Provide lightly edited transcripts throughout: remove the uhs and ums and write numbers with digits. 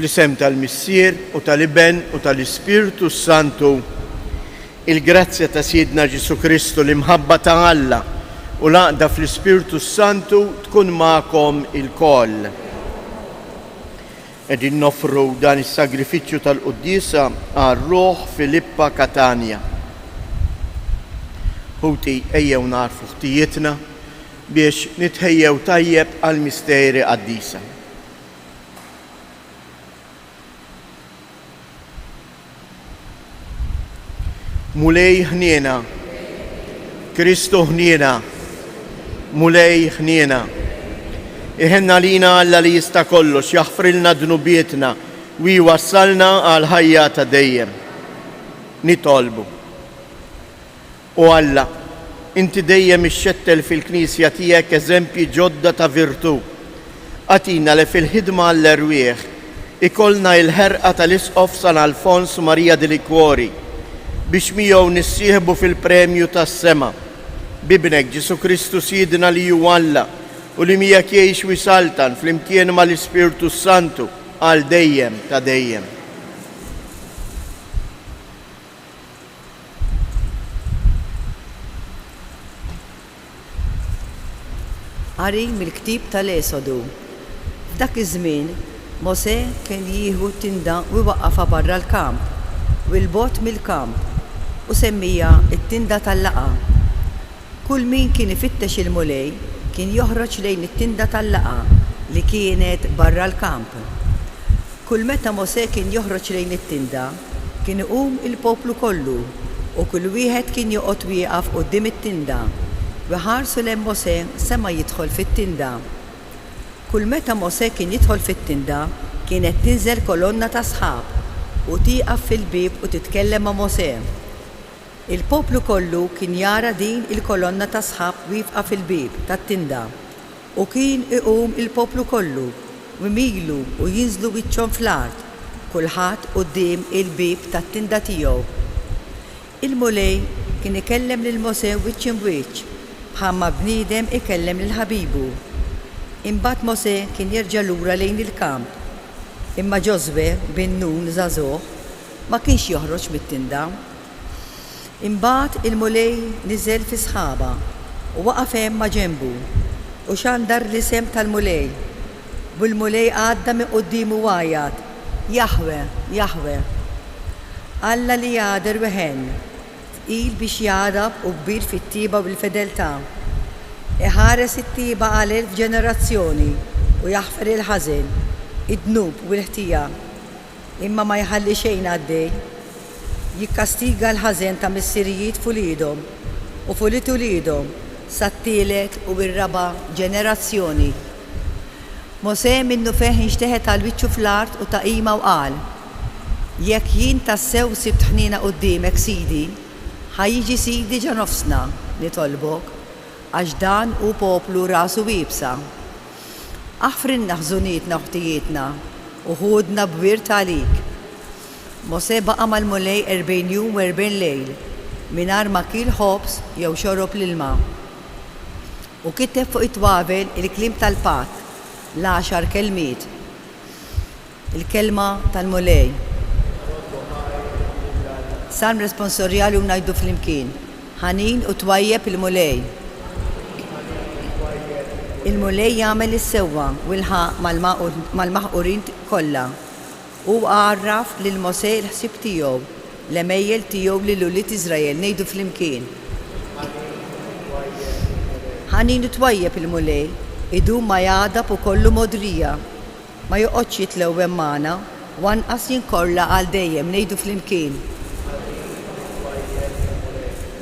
Fl-isem tal-Missier u tal-Iben u tal-Ispirtu Santu, il-grazzja ta' Sidna Ġesu Kristu l-imħabba ta' Alla u l-għaqda fl-Ispirtu Santu tkun ma'kom il-koll. Qegħdin nofru dan is-sagrifiċċju tal-Qudiesa għar-Ruħ Filippa Katania. Ħuti ejjew narfu ħtijietna biex nitħejjew tajjeb għall-misteri qaddisa. Mulej ħniena, Kristu ħniena, mulej ħniena. Iħenna lina Alla li jista' kollox jaħfrilna dnubietna u jwassalna għal ħajja ta' dejjem. Nitolbu. U Alla, inti dejjem ixxettel fil-Knisja tiegħek eżempji ġodda ta' virtu. Għatina li fil-ħidma għall-erwieħ ikollna l-ħerqa tal-Isqof San Alfons Marija de Liquori biex miegħu nissieħbu fil-premju tas-sema bibnek Ġesu Kristu Sidna li hu Alla u li miegħek jgħix wisaltan flimkien mal-Ispirtu Santu għal dejjem ta' dejjem. Qari mill-Ktieb tal-Esodu. F'dak iż-żmien Mosè kien jieħu tinda u jwaqqafha barra l-kamp u l-bogħod mill-kamp u semmija t-tinda tal-laqa. Kull min kien ifittex il-mulej kien joħroġ lejn it-tinda tal-laqa li kienet barra l-kamp. Kull meta Mosè kien joħroġ lejn it-tinda kien iqum il-poplu kollu u kull wieħed kien joqgħod wieqaf quddiem it-tinda u ħarsu lejn Mosè sema jidħol fit-tinda. Kull meta Mosè kien jidħol fit-tinda kienet tinżel kolonna ta' sħab u tieqaf fil-bieb u titkellem ma' Mosè. Il-poplu kollu kien jara din il-kolonna ta' sħab wieqfa fil-bieb tat-tinda u kien iqum il-poplu kollu u jmielu u jinżlu wiċċhom fl-art, kulħadd quddiem il-bieb tat-tinda tiegħu. Il-mulej kien ikellem lil Mosè wiċċ imwiċċ bħalma bniedem ikellem lil ħabibu. Imbagħad Mosè kien jerġa' lura lejn il-kamp. Imma Ġoswe bin Nun żagħżugħ ma kienx joħroġ mit-tinda. Imbagħad il-mulej niżel fi sħaba u waqaf hemm ma' ġenbu u xandar l-isem tal-mulej. Bil-mulej għadda minn qudiemu għajjat, Jahwe, Jahwe. Alla li jgħader weħen, tqil biex jgħadab u kbir fit-tiba u l-fedeltà. Iħares it-tiba għal 1000 ġenerazzjoni u jaħfer il-ħażin, id-dnub u l-ħtija. Imma ma jħalli xejn għaddej. Jikkastiga l-ħażen ta' missirijiet fulidhom u fulit ulidhom sat-tielet u r-raba' ġenerazzjoni. Mosè minnu feħ inxteħet għal wiċċu fl-art u ta' qima u qal: jekk jien tassew sibt ħnina quddiemek Sidi, ħajjiġi Sidi ġa nofsna nitolbok għax dan hu poplu rasu wiebsa. Aħfrinna ħżunietna u ħtijietna u ħudna b'wirt għalik. Mosè baqa' mal-mulej 40 jum u 40 lejl mingħajr ma kil ħobs jew xorob l-ilma. U kiteb fuq it-twabel il-kliem tal-patt l-10 kelmiet. Il-kelma tal-mulej. Salm responsorjali u ngħidu flimkien. Ħanin u twajjeb il-mulej. Il-mulej jagħmel is-sewwa u l-ħaq mal-maħqurin kollha. U għarraf lil Mosè l-ħsieb tiegħu, l-emejjel tiegħu lil ulied Iżrael ngħidu flimkien. Ħanin twajjeb il-mulej, idum ma jgħadab u kollu modrija, ma joqgħodx jitlew hemm magħna u anqas jinkolla għal dejjem ngħidu flimkien.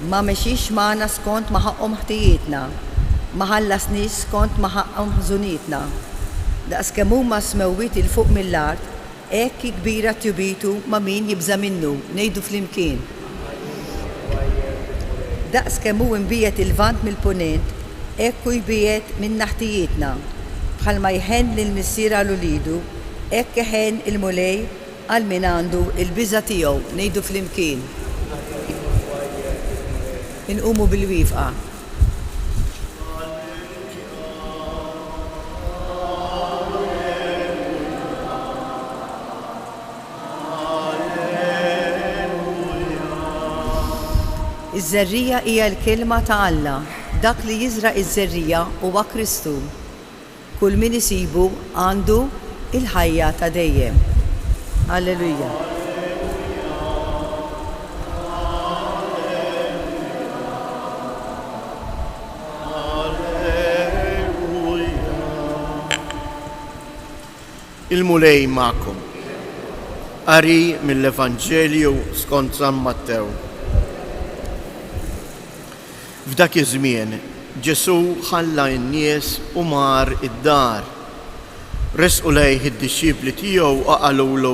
Ma mexix magħna skont ma ħaqhom ħtijietna, ma ħallasniex skont ma ħaqhom ħżunietna. Daqskemm huma smewwiet il fuq mill-art, hekk kbira tjubitu ma' min jibża minnu, ngħidu flimkien. Daqskemm hu imbiet il-vant mill-punent, hekk hu jbiet minn naħtijietna. Bħalma jħenn lill-missier għal ulidu, hekk iħenn il-mulej għal min għandu il-biża' tiegħu, ngħidu flimkien. Inqumu bil-wifqa. Iż-żerrija hija l-kelma ta' Alla, dak li jiżra' iż-żerrija huwa Kristu. Kull min isibu għandu il-ħajja ta' dejjem. Alleluja. Il-mulej ma'kom. Qari mill-Evanġelju skont San Mattew. F'dak iż-żmien Ġesu ħalla n-nies u mar id-dar. Resqu lejh id-disċipli tiegħu u qalulu: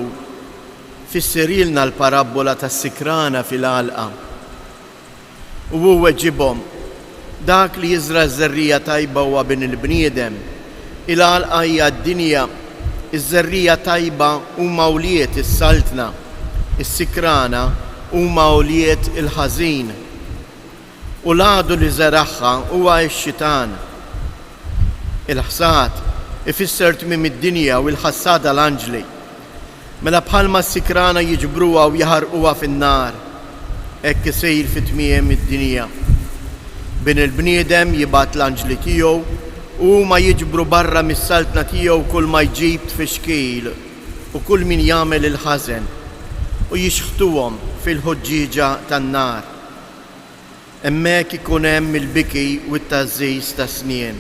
fisserilna l-parabola tas-sikrana fil-għalqa. U huwa ġibhom: dak li jiżra żerrija tajba huwa bin il-bniedem, il-għalqa hija d-dinja, iż-żerrija tajba huma wliet is-saltna, is-sikrana huma wliet il-ħażin. U l-għadu li żaraħħa huwa x-xitan. Il-ħsad ifisser tmiem id-dinja u l-ħassada l-anġli. Mela bħalma s-sikrana jiġbruha u jaħarquha fin-nar, hekk isir fit-tmiem id-dinja. Bin il-bniedem jibgħat l-anġli tiegħu u huma jiġbru barra mis-saltna tiegħu kull ma jġib tfixkil u kull min jagħmel il-ħażen u jixħtuhom fil-ħuġġiġa tan-nar. Hemmhekk ikun hemm il-biki u t-tażżiż ta' snien.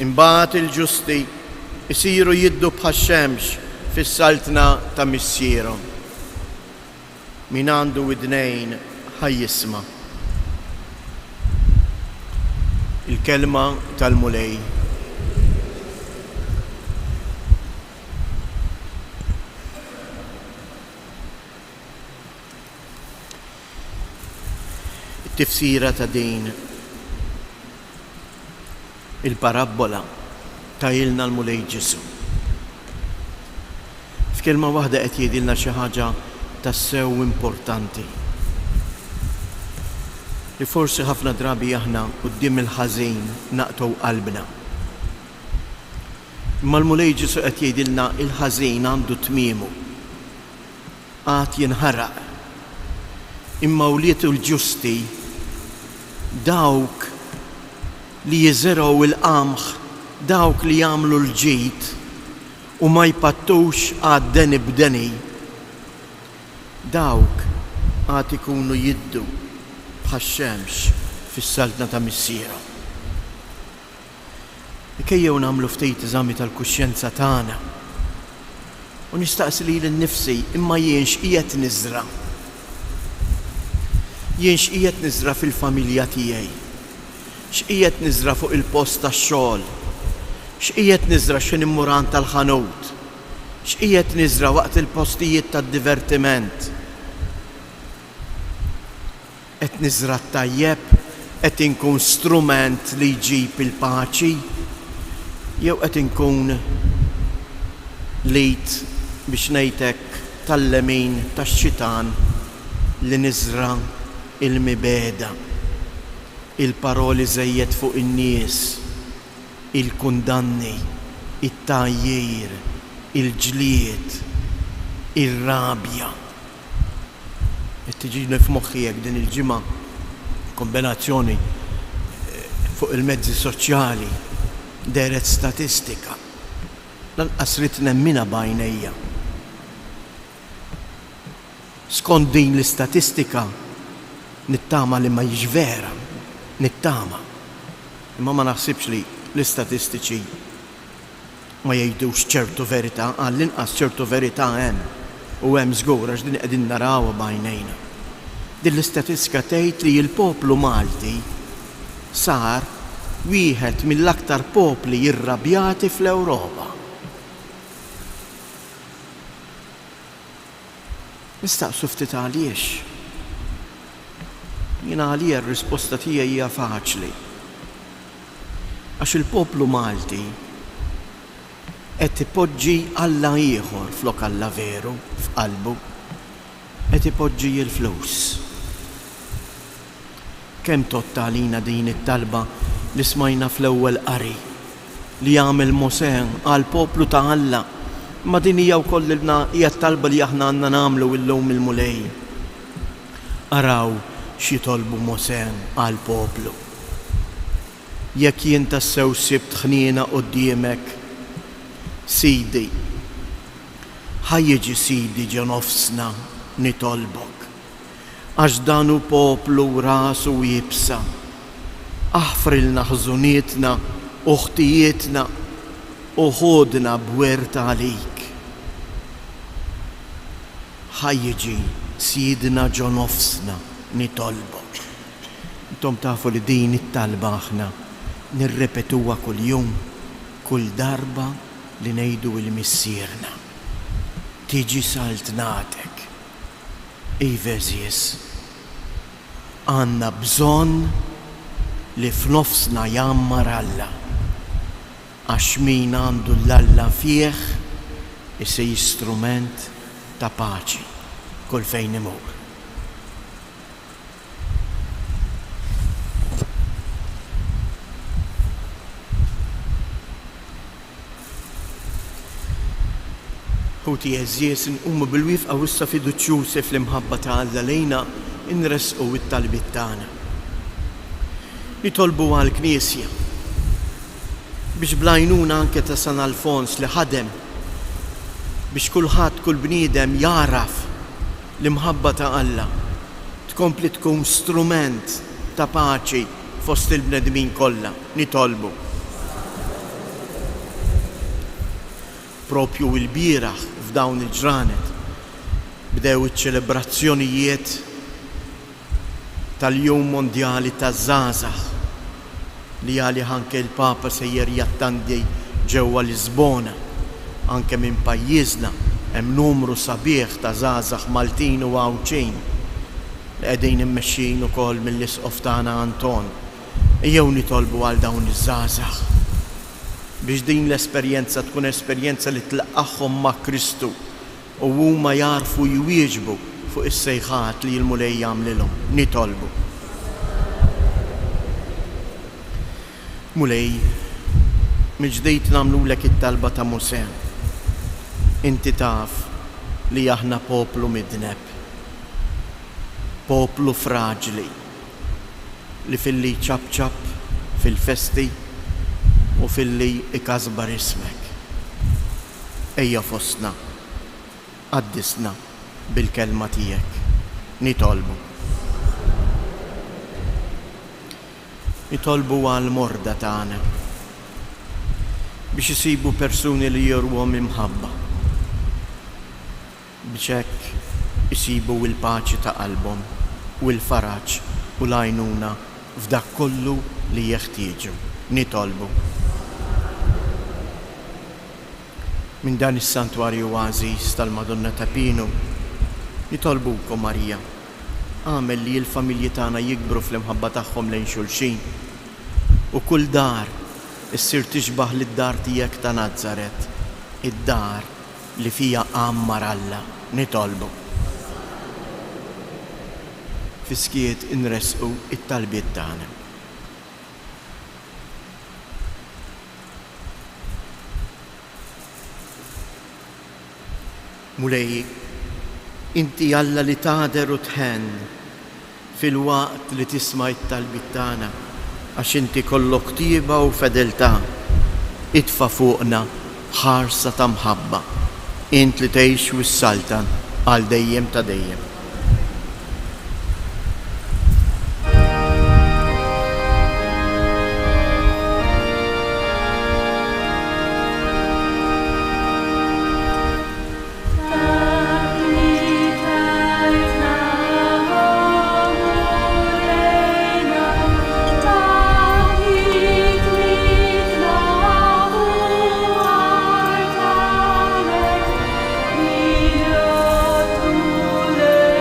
Imbagħad il-ġusti isiru jiddu bħax-xemx fis-saltna ta' missierhom. Min għandu widnejn ħajjisma'. Il-kelma tal-mulej. Tifsira ta' din il-parabola tajilna l-mulej Ġesu. F'kelma waħda qed jgħidilna xi ħaġa tassew importanti li forsi ħafna drabi aħna quddiem il-ħażin naqtgħu qalbna. Imma l-mulej Ġesu qed jgħidilna il-ħażin għandu tmiemu, għad jinħaraq. Imma wlietu l-ġusti dawk li jiżergħu il-qamħ, dawk li jagħmlu l-ġid u ma jpattux għad-deni b'deni, dawk għad ikunu jiddu bħax-xemx fis-saltna ta' missierhom. Ikejjew nagħmlu ftit eżami tal-kuxjenza tagħna u nistaqsi lili nnifsi: imma jien x'qiegħed niżra? Jien x'qiegħed niżra fil-familja tiegħi? X'qiegħed niżra fuq il-post tax-xogħol? X'qiegħed niżra x'in immurant tal-ħanut? X'qiegħed niżra waqt il-postijiet tad-divertiment? Qed niżra tajjeb, qed inkun strument li jġib il-paċi, jew qed inkun lit biex ngħidlek tal-lemin tax-xitan li niżra il-mibeda, il-paroli żejjed fuq in-nies, il-kundanni, it-tajjir, il-ġlied, ir-rabja. Qed tiġini f'moħħi hekk din il-ġimgħa kombinazzjoni fuq il-mezzi soċjali deret statistika. Lanqas rid nemmina b'għajnejja. Skont din l-istatistika nittama li ma jiġ vera, nittama. Imma ma naħsibx li l-istatistiċi ma jgħidux ċertu verità, għall-inqas ċertu verità hemm u hemm żgur għax din qegħdin narawha b'għajnejna. Din l-istatistika tgħid li l-poplu Malti sar wieħed mill-aktar popli irrabjati fl-Ewropa. Nistaqsu ftit għaliex. Jiena għalija r-risposta tiegħi hija faċli. Għax il-poplu Malti qed ipoġġi Alla ieħor flok Alla veru f'qalbu, qed ipoġġi l-flus. Kemm totta għalina din it-talba li smajna fl-ewwel qari li jagħmel Mosè għall poplu ta' Alla, ma din hija wkoll hija t-talba li aħna għandna nagħmlu illum il-mulej. Araw x'jitolbu Mosè għal poplu. Jekk jien tassew sibt ħniena quddiemek, Sidi, ħajjiġi Sidi ġo nofsna nitolbok, għax danu poplu rasu jibsa, aħfrilna ħżunietna u ħtijietna u ħodna bwerta għalik. Ħajjiġi Sidna ġo nofsna nitolbok. Intom tafu li din it-talba aħna nirrepetuha kuljum, kull darba li ngħidu il-missierna. Tiġi saltnatek. Iveżies, għandna bżonn li f'nofsna jammar Alla, għax min għandu l-Alla fih isej strument ta' paċi kull fejn imur. Ħuti eżjies nqumu bil-wifqa wissa fiduċjużi fl-imħabba ta' Alla lejna inresqu it-talbiet tagħna. Nitolbu għall-Knisja biex blajnuna anke ta' San Alfons li ħadem biex kulħadd kull bniedem jaraf l-imħabba ta' Alla tkompli tkun strument ta' paċi fost il-bnedmin kollha. Nitolbu. Propju il-bieraħ f'dawn il-ġranet bdew iċ-ċelebrazzjonijiet tal-Jum Mondjali taż-Żgħażagħ li għalih anke l-Papa sejjer jattandi ġewwa Lisbona. Anke minn pajjiżna hemm numru sabiħ ta' żgħażagħ Maltin u Għawċin li qegħdin immexxin ukoll mill-isqof tagħna Anton. Ejjew nitolbu għal dawn iż-żgħażagħ biex din l-esperjenza tkun esperjenza li tlaqqahom ma' Kristu u huma jarfu jwieġbu fuq is-sejħat li l-Mulej jagħmlilhom. Nitolbu. Mulej, mill-ġdejt nagħmlulek it-talba ta' Mosè. Inti taf li aħna poplu midneb, poplu fraġli li fil-li ċab fil-festi u fil-li ikazbar ismek. Ejja fostna, qaddisna bil-kelma tiegħek. Nitolbu. Nitolbu għal-morda tagħna biex isibu persuni li jorwhom imħabba, biex hekk isibu l-paċi ta' qalbhom u l-faraġġ u l-għajnuna f'dak kollu li jeħtieġu. Nitolbu. Minn dan is-santwarju għażiż tal-Madonna ta' Pinu, nitolbukom Marija, għamel li l-familji tagħna jikbru fl-imħabba tagħhom lejn xulxin u kull dar issir tixbaħ lid-dar tiegħek ta' Nażaret, id-dar li fija għammar Alla. Nitolbu. Fiskiet inresqu it-talbiet tagħna. Mulej, inti Alla li tader u tħenn fil-waqt li tisma' it-talbiet tagħna għax inti kollok tieba u fedeltà, itfa' fuqna ħarsa ta' mħabba, int li tgħix wis-saltan għal dejjem ta' dejjem. Tule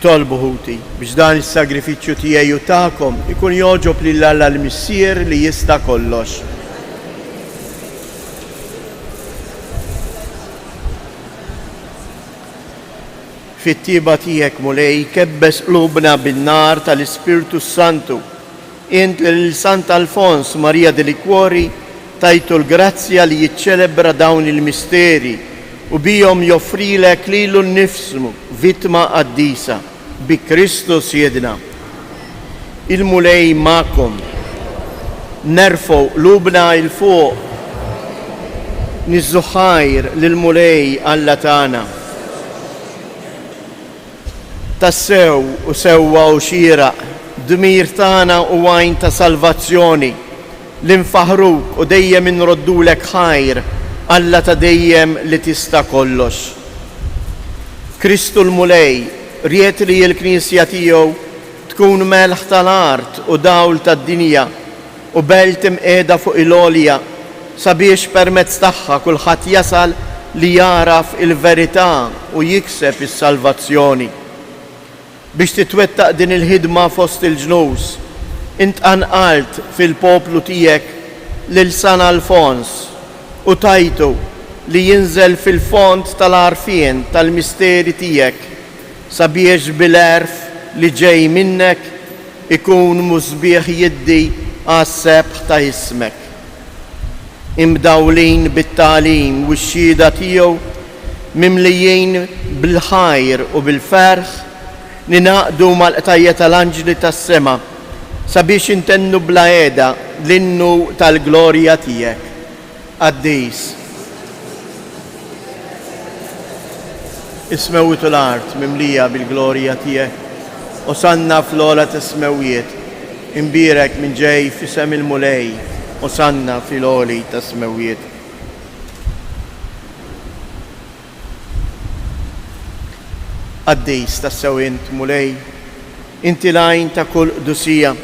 nitolbu ħuti biex dan is-sagrifiċċju tiegħi u tagħkom ikun joġob lil Alla l-Missier li jista' kollox. Fit-tieba tiegħek mulej kebbes qlubna bin-nar tal-Ispirtu Santu. Int lil Sant Alfons Marija de Liquori tajtu l-grazzja li jiċċelebra dawn il-misteri u bijom joffrilek lilu nnifsu vittma qaddisa bi Kristus jedna. Il-mulej ma'kom nerfgħu qlubna il fuq niżżuħajr lil-mulej Alla tagħna. Tassew u sewwa u xieraq dmir tagħna u għajn ta' salvazzjoni li nfaħruk u dejjem inroddulek ħajr Alla ta' dejjem li tista' kollox. Kristu l-mulej ried li l-Knisja tiegħu tkun melħ tal-art u dawl tad-dinja u belt imqiegħda fuq il-għolja sabiex permezz tagħha kulħadd jasal li jaraf il-verità u jikseb is-salvazzjoni. Biex titwettaq din il-ħidma fost il-ġnus, int anqalt fil-poplu tiegħek lil San Alfons u tajtu li jinżel fil-font tal-għarfien tal-misteri tiegħek sabiex bil-erf li ġej minnek ikun musbieħ jiddi għas-sebħ ta' ismek. Imdawlin bit-tagħlim u x-xhieda tiegħu mimlijin bil-ħajr u bil-ferħ ninaqdu mal-qtajja tal-anġli tas-sema sabiex intennu bla qiegħda l-innu tal-glorja tiegħek. Qaddis. Ismewitu l-art mimlija bil-glorja tiegħek. Osanna fl-ola tas-smewijiet. Imbirek minn ġej f'isem il-mulej. Osanna fil-oli tas-smewijiet. Qaddis tassew int mulej, inti lajn ta' kull qdusija.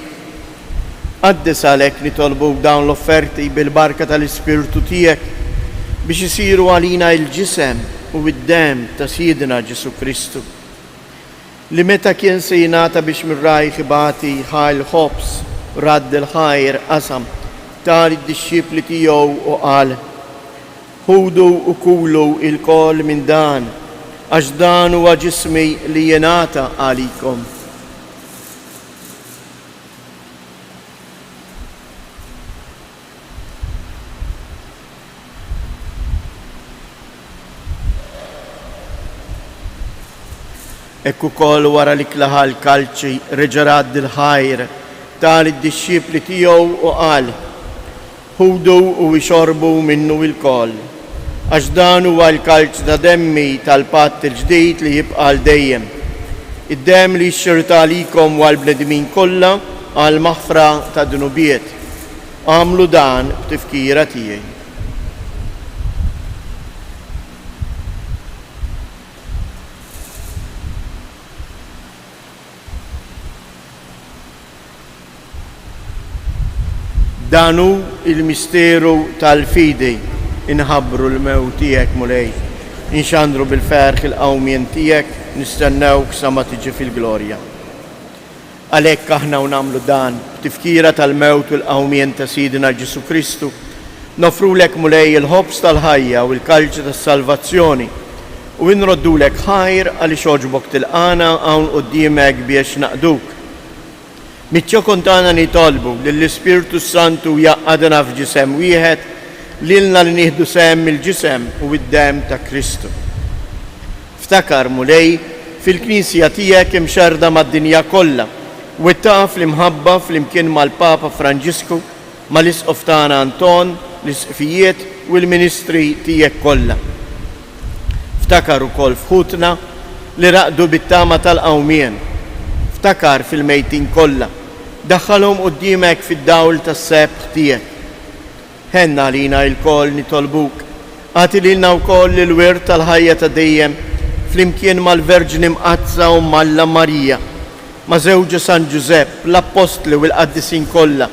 Qaddis għalhekk nitolbuk dawn l-offerti bil-barka tal-Ispirtu tiegħek biex isiru għalina l-ġisem u d-dem ta' Sidna Ġesu Kristu. Li meta kien se jingħata biex mir-rajħ ibati ħajl ħobs radd il-ħajr qasam tal id-dixxipli tiegħu u qal: ħudu u kulu il-kol minn dan għax dan huwa ġismi li jingħata għalikom. Ekku kol wara li klaħal kalċi reġarad il-ħajr tal id-dixxipli tiegħu u qal: ħudu u jxorbu minnu il-kol għax dan huwa l-kalċ ta' demmi tal-patt il-ġdid li jibqa' dejjem. Id-demm li xxirta għalikom u għall-bnedmin kollha għal maħfra ta' dunubiet. Għamlu dan b'tifkira tiegħi. Danu il-misteru tal-fidi inħabbru l-mew tiegħek mulej, inxandru bil-ferħ il-qawmien tiegħek, nistennewk sa ma tiġi fil-glorja. Għalhekk aħna nagħmlu dan b'tifkira tal-mewt u l-qawmien ta' Sidna Ġesu Kristu, nofrulek mulej il-ħobs tal-ħajja u l-kalċ tas-salvazzjoni u nroddulek ħajr għaliex oġbok tilqana hawn quddiemek biex naqduk. Mitċo kontana nitolbu lill-Ispirtu Santu jaqqadna f'ġisem wieħed lilna li nieħdu sehem mill-ġisem u d-dem ta' Kristu. Ftakar mulej fil-Knisja tiegħek imxarda mad-dinja kollha u taf l-imħabba fl-imkien mal-Papa Franġisku, mal-Isqof tagħna Anton, l-isqfijiet u l-ministri tiegħek kollha. Ftakar ukoll f'ħutna li raqdu bit-tama tal-qawmien. Ftakar fil-mejtin kollha. Daħħalhom quddiemek fid-dawl tas-sebħ tiegħek. Ħenna lina l-koll nitolbuk. Għati lilna wkoll il-wirt tal-ħajja ta' dejjem flimkien mal-Verġni Mqazza u Malla Marija, ma' żewġa San Ġusepp, l-Apostli u l-Qaddisin kollha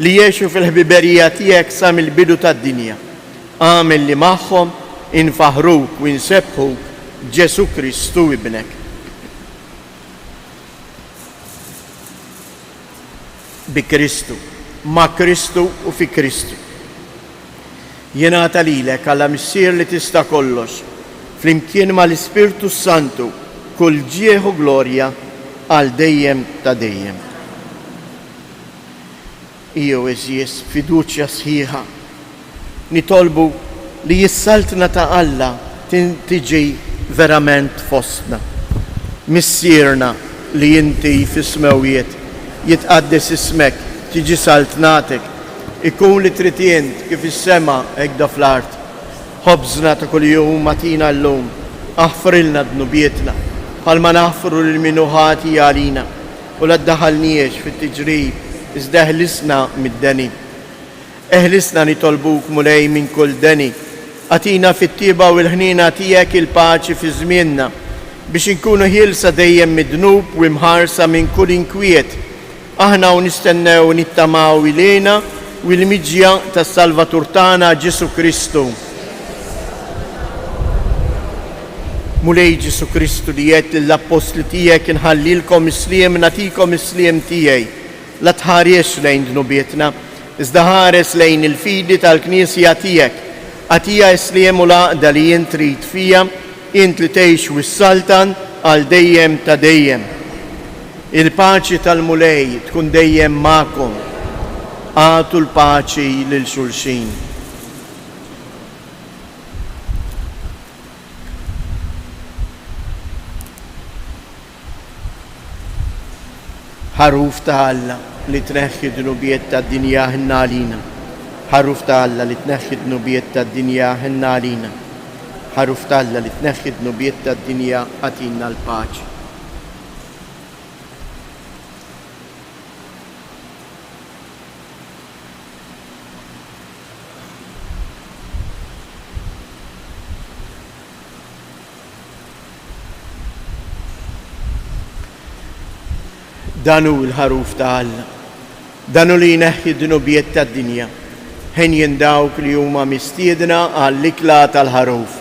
li jgħixu fil-ħbiberija tiegħek sa mill-bidu tad-dinja. Għamel li magħhom infaħruk u nsebħuk Ġesu Kristu ibnek. Bikristu, ma' Kristu u fi Kristu. Jingħata lilek għalla missier li tista' kollox, flimkien ma' l-Ispirtu Santu, kull ġieħu glorja għal dejjem ta' dejjem. Iju eżies fiduċja sħiħa, nitolbu li jissaltna ta' Alla tiġi verament fostna. Missierna li inti fis-smewiet jitqaddes ismek, tiġi saltnatek, ikun li tritient kif is-sema hekk fl-art. Ħobżna ta' kuljum matina llum, aħfrilna dnubietna, bħalma naħfru lil minuħati għalina, u la ddaħalniex fit-tiġrib iżda eħlisna mid-deni. Eħlisna nitolbuk mulej minn kull deni, għatina fit-tiba u l-ħnina tiegħek il-paċi fi żmienna, biex inkunu ħielsa dejjem mid-dnub u imħarsa minn kull inkwiet. Aħna u nistennew nittamaw ilejna u l-miġja tas-Salvatur tagħna Ġesu Kristu. Mulej Ġesu Kristu li jgħid lill-apostli tiegħek inħallilkom isliem nagħtikom isliem tiegħi. La tħares lejn dnubietna, iżda ħares lejn il-fidi tal-Knisja tiegħek. Għatija isliem u laqda li jien trid fija, int li tgħix wis-saltan għal dejjem ta' dejjem. Il-paċi tal-mulej tkun dejjem magħkom. Għatu l-paċi lil xulxin. Ħaruf ta' Alla li tneħħi dnubiet tad-dinja ħinna għalina. Ħaruf ta' Alla li tneħħi dnubiet tad-dinja ħinna għalina. Ħaruf ta' Alla li tneħħi dnubiet tad-dinja għatina l-paċi. Danu l-ħaruf ta' Alla, danu li jneħħi dnubiet tad-dinja, ħin jindawk li huma mistiedna għall-ikla tal-ħaruf.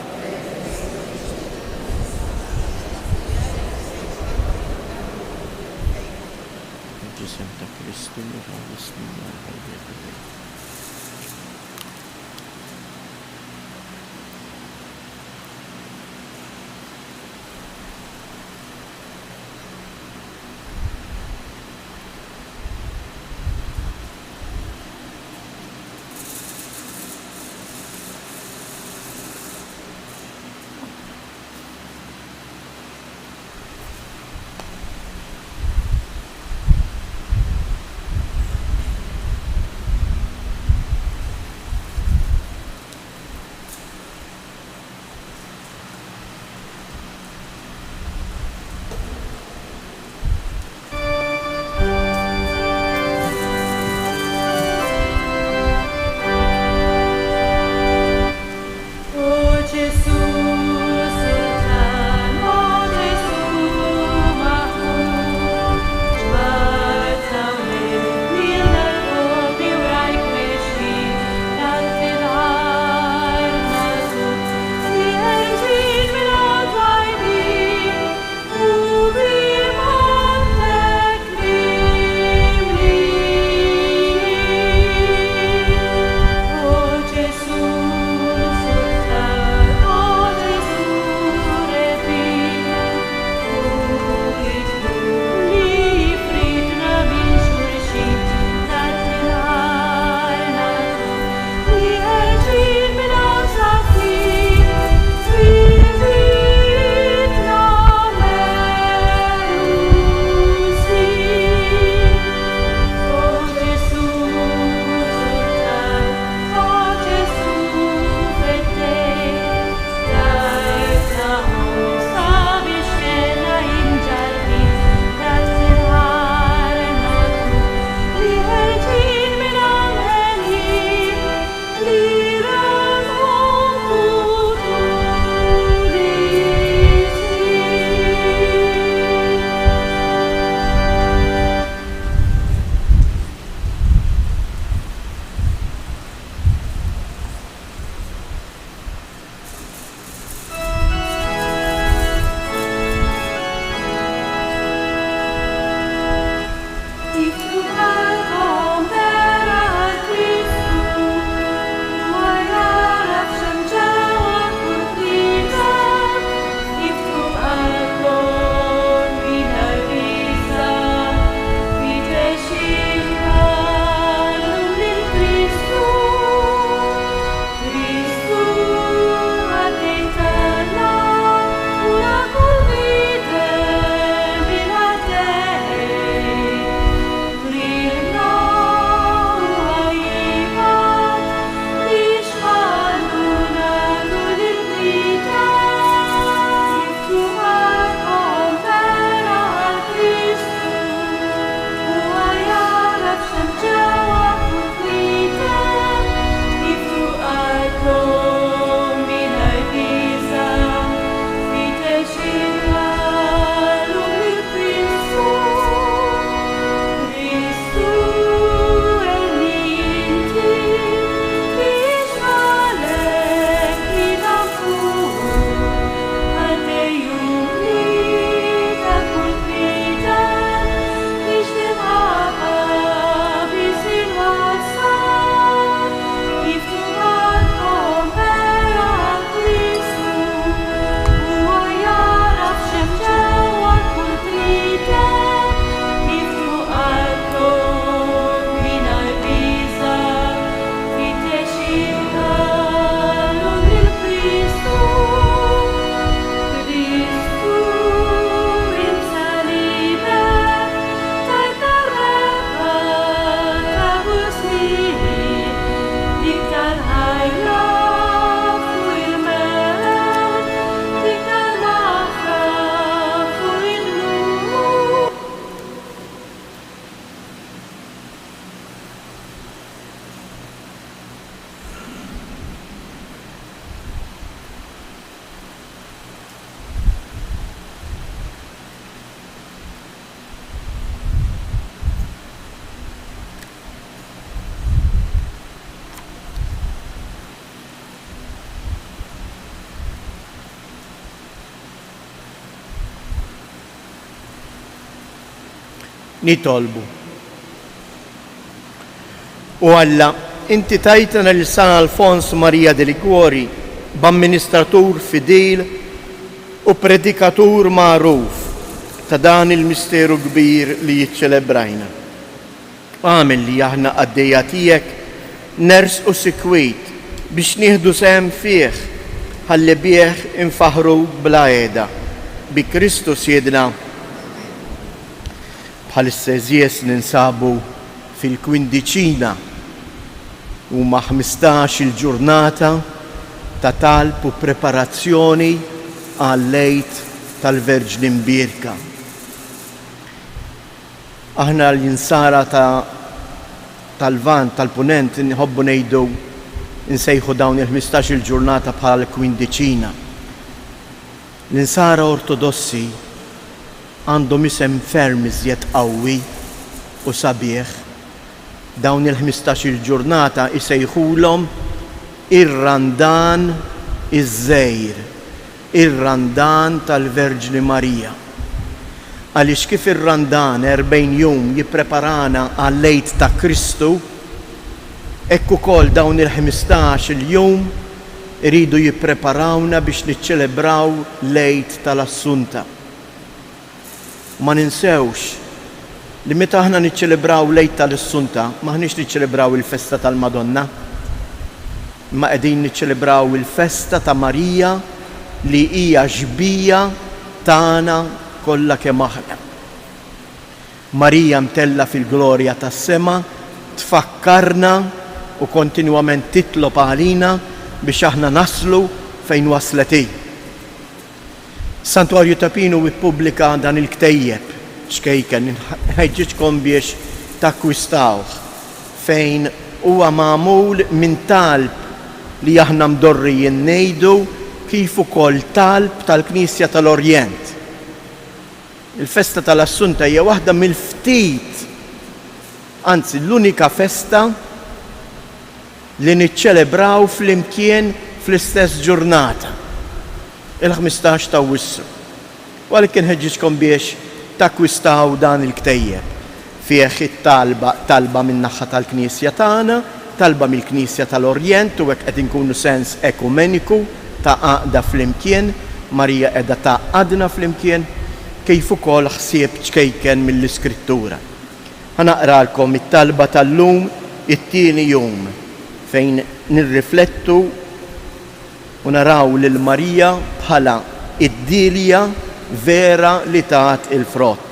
nitolbu. U Alla, inti tajtna lil San Alfonso Maria de Liguori b'amministratur fidil u predikatur magħruf ta' dan il-misteru kbir li jiċċelebrajna. Għamel li aħna għaddejja tiegħek nersqu sikwit biex nieħdu sehem fih ħalli bih infaħru bla għeda bi Kristus jedna. Bħalissa eżies ninsabu fil-kwindiċina huma 15 il-ġurnata ta' talb u preparazzjoni għal-lejt tal-Verġni Mbierka. Aħna l-jinsara tal-Vant, tal-Punent, nħobbu ngħidu nsejħu dawn il-15 il-ġurnata bħal kwindiċina. L-insara ortodossi għandhom isem ferm iżjed qawwi u sabiħ. Dawn il-15 il-ġurnata isejħulhom ir-Randan iż-żgħir, ir-Randan tal-Verġni Marija. Għaliex kif ir-Randan 40 jum jippreparana għal-lejt ta' Kristu, hekk ukoll dawn il-15 il-jum iridu jippreparawna biex niċċelebraw lejt tal-Assunta. Ma ninsewx li meta aħna niċċelebraw lejt tal-Assunta, maħniex niċċelebraw il-festa tal-Madonna, ma qegħdin niċċelebraw il-festa ta' Marija li hija ġbija tagħna kollha kemm aħna. Marija mtella fil-glorja tas-sema tfakkarna u kontinwament titlob għalina biex aħna naslu fejn waslet hi. Santuarju ta' Pinu ippubblika dan il-ktejjeb xkejken ħeġġiġkom biex takkwistawh fejn huwa magħmul minn talb li aħna mdorri ngħidu kif ukoll talb tal-Knisja tal-Orjent. Il-festa tal-Assunta hija waħda mill-ftit, anzi l-unika festa li niċċelebraw flimkien fl-istess ġurnata, il-15 ta' Wissu. Walakin ħeġġiġkom biex takkwistaw dan il-ktejjeb fih it-talba min-naħa tal-Knisja tagħna, talba mill-Knisja tal-Orjent u hekk qed inkunu sens ekumeniku ta' għaqda flimkien, Marija qiegħda taqgħadna flimkien, kif ukoll ħsieb ċkejken mill-Iskrittura. Ħanaqralkom it-talba tal-lum it-tieni jum fejn nirriflettu u naraw lil Marija bħala id-dilja vera li tat il-frott.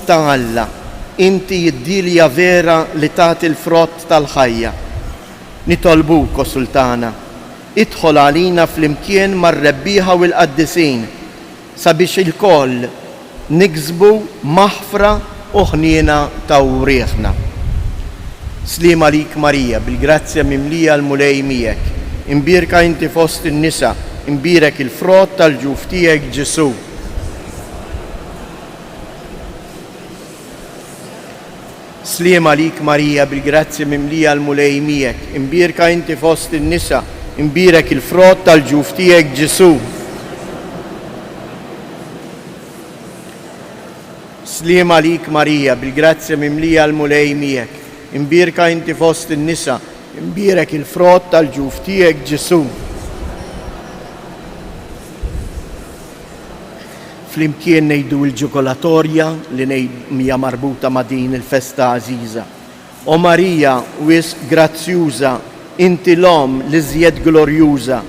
Ta' Alla, inti id-dilja vera li tat il-frott tal-ħajja. Nitolbuk, o Sultana, idħol għalina flimkien mar-rebbieħa u l-qaddisin sabiex il-koll niksbu maħfra u ħniena ta' wrieħna. Slim għalik Marija, bil-grazzja mimlija l-mulej miegħek, imbierka inti fost in-nisa, imbierek il-frott tal-ġuf tiegħek Ġesu. Slim għalik Marija, bil-grazzja mimlija l-mulej miegħek, imbierka inti fost in-nisa, imbierek il-frott tal-ġuf tiegħek Ġesu. Slim għalik Marija, bil-grazzja mimlija l-mulej miegħek, imbierka inti fost in-nisa, imbierek il-frott tal-ġuf tiegħek Ġesu. Flimkien ngħidu l-ġokolatorja li mija marbuta ma' din il-festa għażiża. O Marija wis grazzjuża, inti l-om li żjed glorjuża,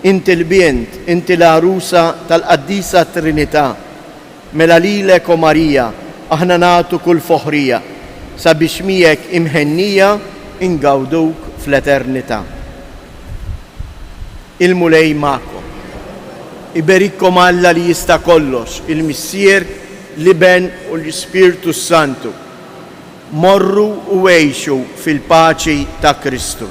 inti l-bient, inti l-arusa tal-Qaddisa Trinità. Mela lilek o Marija, aħna nagħtu kull foħrija, sabiex miegħek imħennija ingawduk fl-eternità. Il-mulej magħkom. Iberikkom Alla li jista' kollox, il-Missier, l-Iben u l-Ispirtu Santu. Morru u għejxu fil-paċi ta' Kristu.